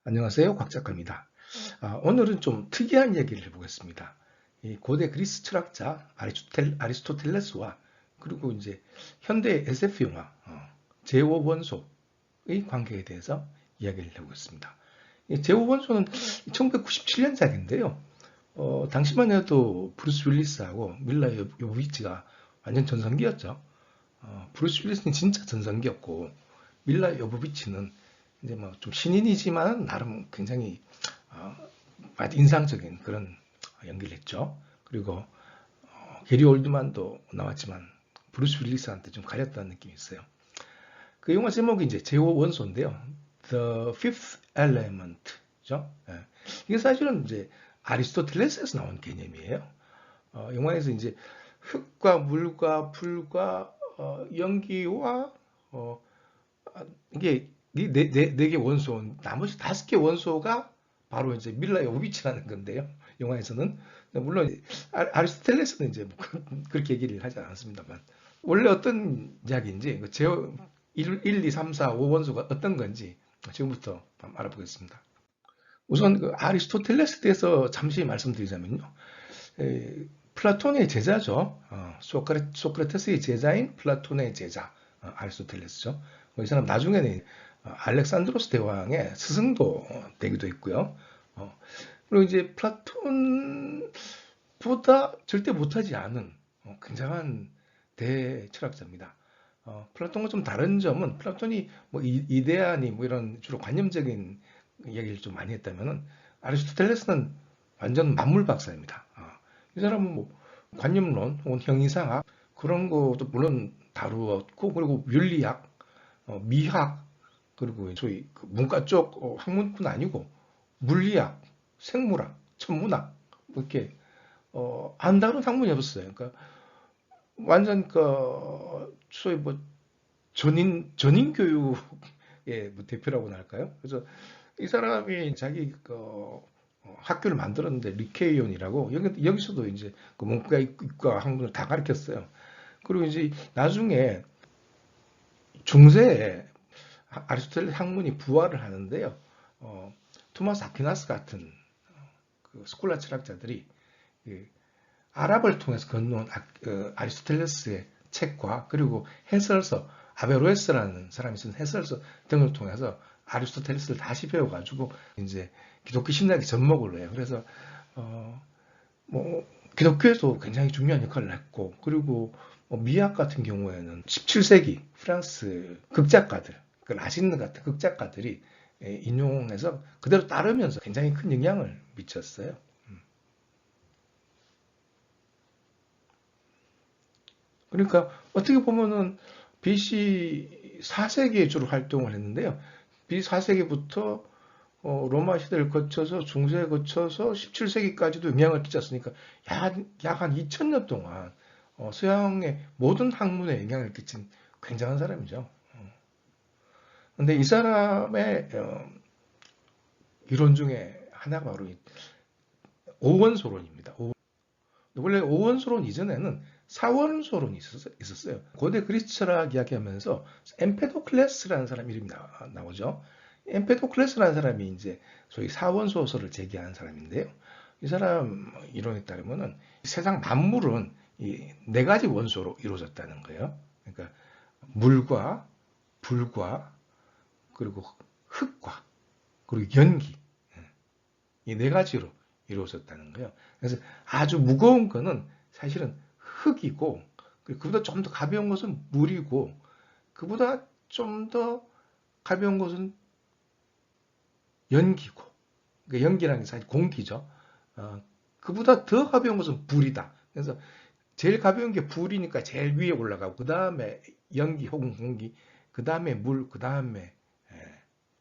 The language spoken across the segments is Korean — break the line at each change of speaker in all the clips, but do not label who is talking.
안녕하세요. 곽 작가입니다. 오늘은 좀 특이한 얘기를 해보겠습니다. 이 고대 그리스 철학자 아리스토텔레스와 그리고 이제 현대 SF 영화 제5원소의 관계에 대해서 이야기를 해보겠습니다. 이 제5원소는 1997년작인데요. 당시만 해도 브루스 윌리스하고 밀라 요보비치가 완전 전성기였죠. 브루스 윌리스는 진짜 전성기였고 밀라 요보비치는 이제 뭐 좀 신인이지만 나름 굉장히 아주 인상적인 그런 연기를 했죠. 그리고 게리 올드만도 나왔지만 브루스 윌리스한테 좀 가렸다는 느낌이 있어요. 그 영화 제목이 이제 제5원소인데요. The Fifth Element죠. 예. 이게 사실은 이제 아리스토텔레스에서 나온 개념이에요. 영화에서 이제 흙과 물과 불과 연기와 이게 네 개 원소, 나머지 5개 원소가 바로 이제 밀라 요비치라는 건데요. 영화에서는 물론 아리스토텔레스는 이제 뭐 그렇게 얘기를 하지 않았습니다만 원래 어떤 이야기인지 제어 1, 2, 3, 4, 5 원소가 어떤 건지 지금부터 한번 알아보겠습니다. 우선 그 아리스토텔레스에 대해서 잠시 말씀드리자면요. 플라톤의 제자죠. 소크라테스의 제자인 플라톤의 제자 아리스토텔레스죠. 이 사람 나중에는 알렉산드로스 대왕의 스승도 되기도 했고요. 그리고 이제 플라톤보다 절대 못하지 않은 굉장한 대철학자입니다. 플라톤과 좀 다른 점은 플라톤이 뭐 이데아니 뭐 이런 주로 관념적인 얘기를 좀 많이 했다면은 아리스토텔레스는 완전 만물 박사입니다. 이 사람은 뭐 관념론 혹은 형이상학 그런 것도 물론 다루었고 그리고 윤리학, 미학 그리고 소위 그 문과 쪽 학문뿐 아니고 물리학, 생물학, 천문학 뭐 이렇게 안 다룬 학문이 없었어요. 그러니까 완전 그 소위 뭐 전인 교육의 뭐 대표라고나 할까요? 그래서 이 사람이 자기 그 학교를 만들었는데 리케이온이라고 여기서도 이제 그 문과 이과 학문을 다 가르쳤어요. 그리고 이제 나중에 중세에 아리스토텔레스 학문이 부활을 하는데요. 토마스 아퀴나스 같은 그 스콜라 철학자들이 그 아랍을 통해서 건너온 아리스토텔레스의 책과 그리고 해설서 아베로에스라는 사람이 쓴 해설서 등을 통해서 아리스토텔레스를 다시 배워가지고 이제 기독교 신학에 접목을 해요. 그래서 뭐 기독교에도 굉장히 중요한 역할을 했고 그리고 미학 같은 경우에는 17세기 프랑스 극작가들, 그 라신느 같은 극작가들이 인용해서 그대로 따르면서 굉장히 큰 영향을 미쳤어요. 그러니까 어떻게 보면은 BC 4세기에 주로 활동을 했는데요. BC 4세기부터 로마 시대를 거쳐서 중세에 거쳐서 17세기까지도 영향을 끼쳤으니까 약 한 2000년 동안 서양의 모든 학문에 영향을 끼친 굉장한 사람이죠. 근데 이 사람의 이론 중에 하나가 바로 오원소론입니다. 원래 오원소론 이전에는 사원소론이 있었어요. 고대 그리스 철학 이야기하면서 엠페도클레스라는 사람 이름이 나오죠. 엠페도클레스라는 사람이 이제 소위 사원소설을 제기한 사람인데요. 이 사람 이론에 따르면은 세상 만물은 이 네 가지 원소로 이루어졌다는 거예요. 그러니까 물과 불과 그리고 흙과 그리고 연기 이 네 가지로 이루어졌다는 거예요. 그래서 아주 무거운 거는 사실은 흙이고 그보다 좀 더 가벼운 것은 물이고 그보다 좀 더 가벼운 것은 연기고 그러니까 연기라는 게 사실 공기죠. 그보다 더 가벼운 것은 불이다. 그래서 제일 가벼운 게 불이니까 제일 위에 올라가고 그 다음에 연기 혹은 공기 그 다음에 물 그 다음에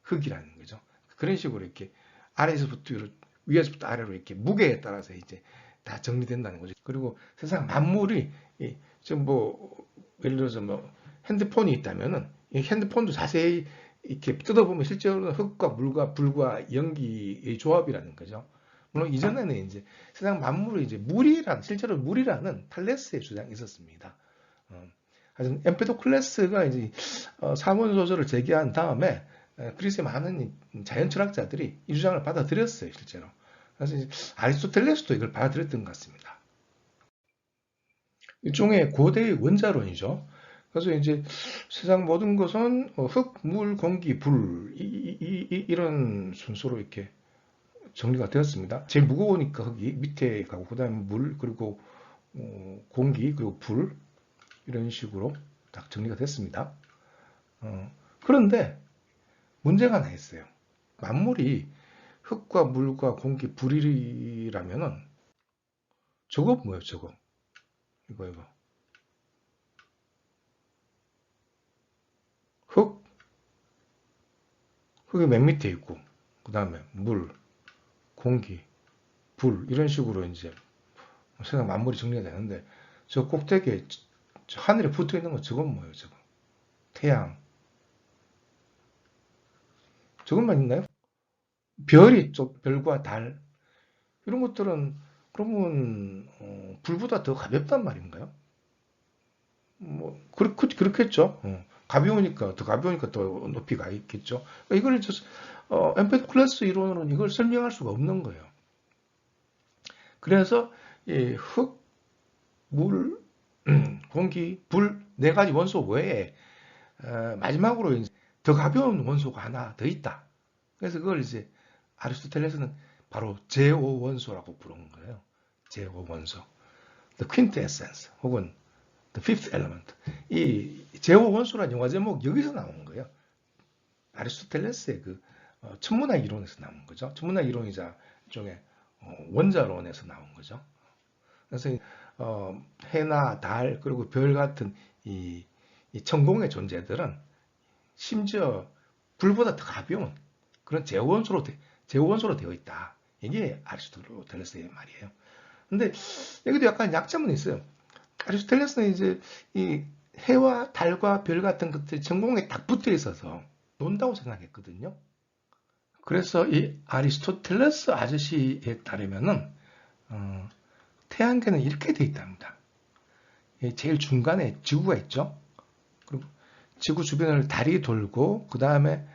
흙이라는 거죠. 그런 식으로 이렇게 아래에서부터 위에서부터 아래로 이렇게 무게에 따라서 이제 다 정리된다는 거죠. 그리고 세상 만물이 지금 뭐 예를 들어서 뭐 핸드폰이 있다면은 이 핸드폰도 자세히 이렇게 뜯어보면 실제로는 흙과 물과 불과 연기의 조합이라는 거죠. 물론 이전에는 이제 세상 만물이 이제 실제로 물이라는 탈레스의 주장이 있었습니다. 하여튼 엠페도클레스가 이제 사문 소설을 제기한 다음에 그리스의 많은 자연 철학자들이 이 주장을 받아들였어요, 실제로. 그래서 이제 아리스토텔레스도 이걸 받아들였던 것 같습니다. 일종의 고대의 원자론이죠. 그래서 이제 세상 모든 것은 흙, 물, 공기, 불, 이런 순서로 이렇게 정리가 되었습니다. 제일 무거우니까 흙이 밑에 가고, 그 다음에 물, 그리고 공기, 그리고 불, 이런 식으로 딱 정리가 됐습니다. 그런데 문제가 하나 있어요. 만물이 흙과 물과 공기, 불이라면은 저거 뭐예요, 저거? 이거. 흙, 흙이 맨 밑에 있고, 그 다음에 물, 공기, 불, 이런 식으로 이제 세상 만물이 정리가 되는데, 저 꼭대기에, 저 하늘에 붙어 있는 거 저건 뭐예요, 저거? 태양. 저것만 있나요? 별이 쪽, 별과 달, 이런 것들은 그러면 불보다 더 가볍단 말인가요? 뭐 그렇겠죠. 가벼우니까 더 높이가 있겠죠. 그러니까 이걸 엠페도클레스 이론으로는 이걸 설명할 수가 없는 거예요. 그래서 이 흙, 물, 공기, 불 네 가지 원소 외에 마지막으로 이제 더 가벼운 원소가 하나 더 있다. 그래서 그걸 이제 아리스토텔레스는 바로 제5 원소라고 부르는 거예요. 제5 원소, the quintessence 혹은 The Fifth Element. 이 제5 원소란 영화 제목 여기서 나온 거예요. 아리스토텔레스의 그 천문학 이론에서 나온 거죠. 천문학 이론이자 일종의 원자론에서 나온 거죠. 그래서 해나 달 그리고 별 같은 이 천공의 존재들은 심지어 불보다 더 가벼운 그런 제원소로 되어 있다. 이게 아리스토텔레스의 말이에요. 근데 여기도 약간 약점은 있어요. 아리스토텔레스는 이제 이 해와 달과 별 같은 것들이 전공에 딱 붙어 있어서 논다고 생각했거든요. 그래서 이 아리스토텔레스 아저씨에 따르면은 태양계는 이렇게 되어 있답니다. 제일 중간에 지구가 있죠. 그리고 지구 주변을 달이 돌고 그 다음에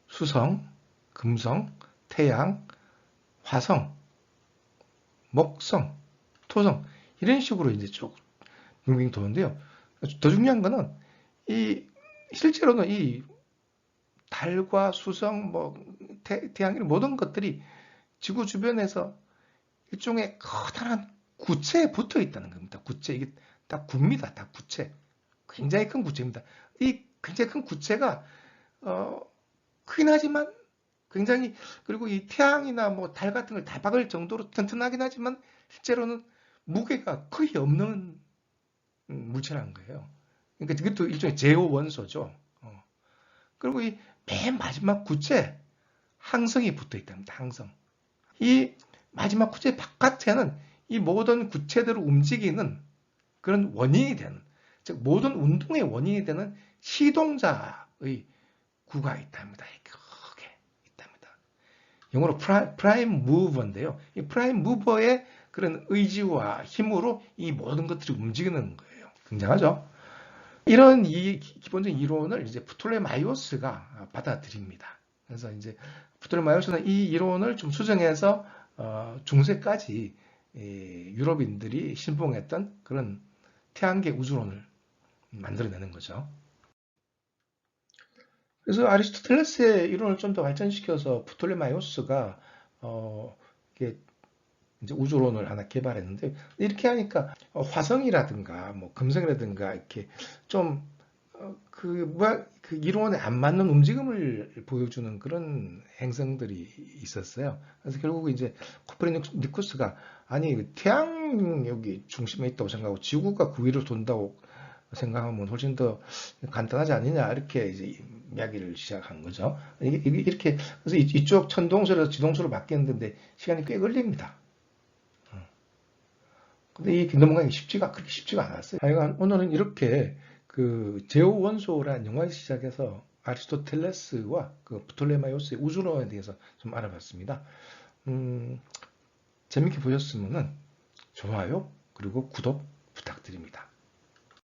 수성, 금성, 태양, 화성, 목성, 토성 이런 식으로 이제 쭉 빙빙 도는데요. 더 중요한 거는 이 실제로는 이 달과 수성, 뭐 태양 이런 모든 것들이 지구 주변에서 일종의 커다란 구체에 붙어 있다는 겁니다. 구체 이게 다 굽니다. 다 구체. 굉장히 큰 구체입니다. 이 굉장히 큰 구체가 어, 크긴 하지만 굉장히 그리고 이 태양이나 뭐 달 같은 걸 다 박을 정도로 튼튼하긴 하지만 실제로는 무게가 거의 없는 물체라는 거예요. 그러니까 이것도 일종의 제호 원소죠. 그리고 이 맨 마지막 구체 항성이 붙어 있답니다. 항성. 이 마지막 구체 바깥에는 이 모든 구체들을 움직이는 그런 원인이 되는, 즉 모든 운동의 원인이 되는 시동자의 구가 있답니다. 크게 있답니다. 영어로 프라임 무버인데요. 이 프라임 무버의 그런 의지와 힘으로 이 모든 것들이 움직이는 거예요. 굉장하죠? 이런 이 기본적인 이론을 이제 프톨레마이오스가 받아들입니다. 그래서 이제 프톨레마이오스는 이 이론을 좀 수정해서 중세까지 유럽인들이 신봉했던 그런 태양계 우주론을 만들어내는 거죠. 그래서 아리스토텔레스의 이론을 좀 더 발전시켜서 프톨레마이오스가 이게 이제 우주론을 하나 개발했는데 이렇게 하니까 화성이라든가 뭐 금성이라든가 이렇게 좀 그 이론에 안 맞는 움직임을 보여주는 그런 행성들이 있었어요. 그래서 결국 이제 코페르니쿠스가 아니 태양 여기 중심에 있다고 생각하고 지구가 그 위로 돈다고 생각하면 훨씬 더 간단하지 않느냐 이렇게 이제 이야기를 시작한 거죠. 이렇게 그래서 이쪽 천동설에서 지동설로 바뀌었는데 시간이 꽤 걸립니다. 근데 이 넘어가기 그렇게 쉽지가 않았어요. 하여간 오늘은 이렇게 그 제오 원소라는 영화에서 시작해서 아리스토텔레스와 그 프톨레마이오스의 우주론에 대해서 좀 알아봤습니다. 재밌게 보셨으면 좋아요 그리고 구독 부탁드립니다.